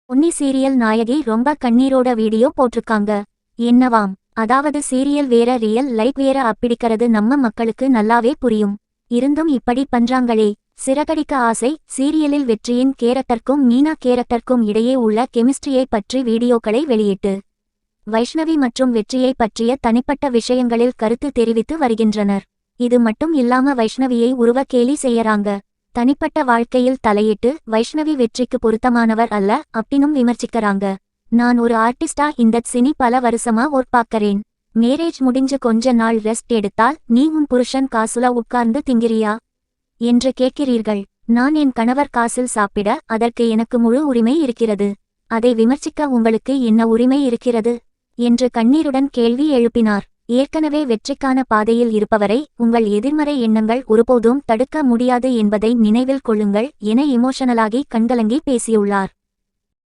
Ponni serial நாயகி ரொம்ப கண்ணீரோட video போட்டிருக்காங்க. என்னவாம், அதாவது சீரியல் வேற ரியல் லைஃப் வேற அப்படிக்கிறது நம்ம மக்களுக்கு நல்லாவே புரியும். இருந்தும் இப்படி பண்றாங்களே. சிறகடிக்க ஆசை சீரியலில் வெற்றியின் கேரக்டருக்கும் மீனா கேரக்டருக்கும் இடையே உள்ள கெமிஸ்ட்ரியை பற்றி வீடியோக்களை வெளியிட்டு வைஷ்ணவி மற்றும் வெற்றியை பற்றிய தனிப்பட்ட விஷயங்களில் கருத்து தெரிவித்து வருகின்றனர். இது மட்டும் இல்லாம வைஷ்ணவியை உருவ கேலி செய்யறாங்க. தனிப்பட்ட வாழ்க்கையில் தலையிட்டு வைஷ்ணவி வெற்றிக்கு பொருத்தமானவர் அல்ல அப்படின்னும் விமர்சிக்கறாங்க. நான் ஒரு ஆர்டிஸ்டா இந்த சினி பல வருஷமா ஒர்க் பார்க்கறேன். மேரேஜ் முடிஞ்சு கொஞ்ச நாள் ரெஸ்ட் எடுத்தால் நீ உன் புருஷன் காசுல உட்கார்ந்து திங்கிறியா என்று கேட்கிறீர்கள். நான் என் கணவர் காசில் சாப்பிட அதற்கு எனக்கு முழு உரிமை இருக்கிறது. அதை விமர்சிக்க உங்களுக்கு என்ன உரிமை இருக்கிறது என்று கண்ணீருடன் கேள்வி எழுப்பினார். ஏற்கனவே வெற்றிக்கான பாதையில் இருப்பவரை உங்கள் எதிர்மறை எண்ணங்கள் ஒருபோதும் தடுக்க முடியாது என்பதை நினைவில் கொள்ளுங்கள் என எமோஷனலாகி கண்கலங்கி பேசியுள்ளார்.